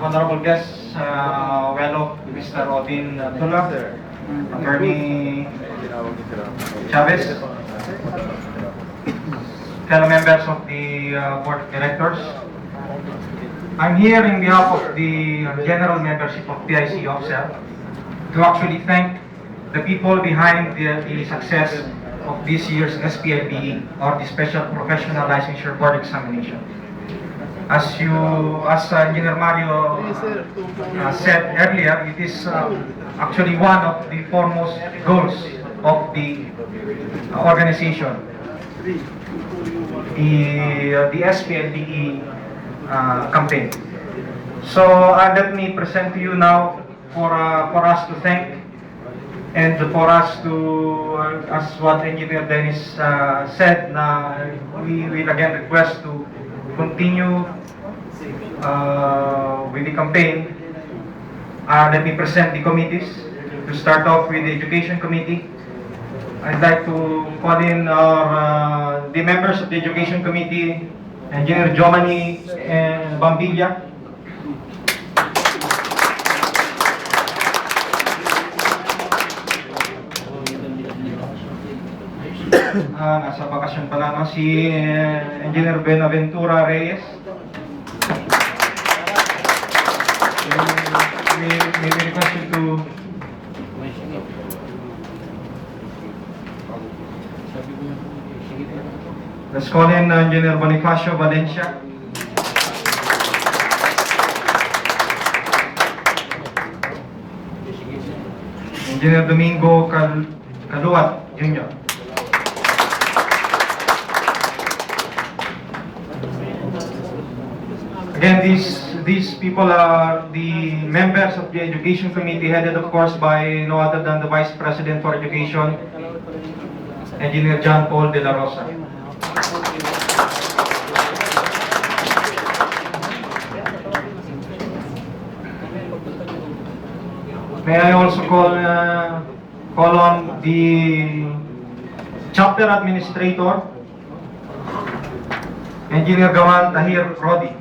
Honorable guests, welcome Mr. Odin Tula, Attorney Chavez, fellow members of the Board of Directors. I'm here in behalf of the general membership of PIC OFSEL to actually thank the people behind the success of this year's SPLBE, or the Special Professional Licensure Board Examination. As Engineer Mario said earlier, it is actually one of the foremost goals of the organization, the SPLBE campaign. So let me present to you now for us to thank and for us to, as what Engineer Dennis said, we will again request to continue with the campaign. Let me present the committees. To start off with the Education Committee, I'd like to call in the members of the Education Committee, Engineer Jomani Bambilla, nasa bakasyon pala, no? Si Engineer Benaventura Reyes. May request you to let's call in Engineer Bonifacio Valencia. Engineer Domingo Caluat Jr. Again, these people are the members of the Education Committee, headed of course by no other than the Vice President for Education, Engineer John Paul De La Rosa. May I also call on the Chapter Administrator, Engineer Gawan Tahir Rodi,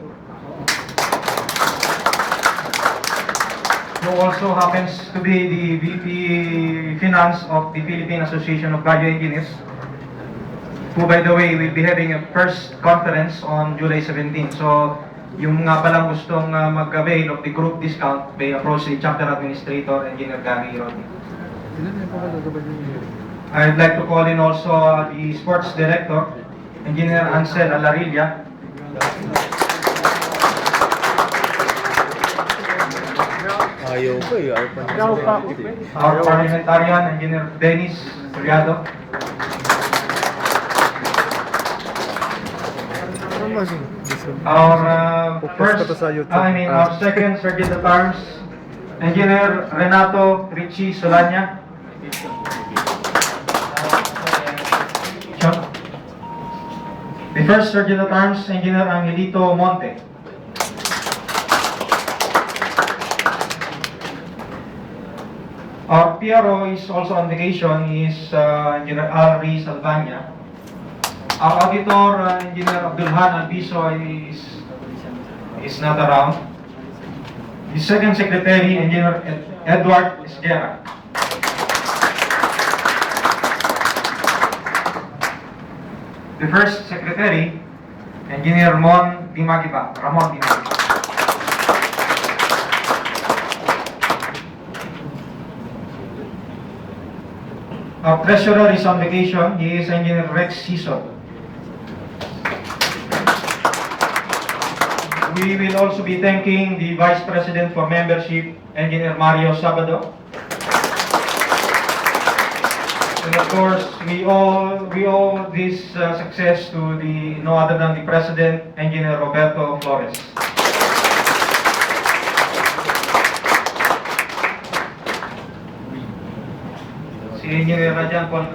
who also happens to be the VP Finance of the Philippine Association of Radio Engineers, who by the way will be having a first conference on July 17. So yung nga palang gustong mag-avail of the group discount may approach the Chapter Administrator, Engineer Gary Rodi. I'd like to call in also the Sports Director, Engineer Ansel Alarilla. Ayaw ko eh, ayaw pa niya. Our parliamentarian, Engineer Dennis Riado. Our our second Sergeant at Arms, Engineer Renato Richie Solanya. The first Sergeant at Arms, Engineer Angelito Monte. Our PRO is also on vacation, is Engineer Alri Salvania. Our auditor, Engineer Abdulhan Albiso, is not around. The second secretary, Engineer Edward Esguera. The first secretary, Engineer Ramon Dimagiba. Our treasurer is on vacation. He is Engineer Rex Sison. We will also be thanking the Vice President for Membership, Engineer Mario Sabado. And of course, we owe this success to the no other than the President, Engineer Roberto Flores. Si Engineer Rajan Paul.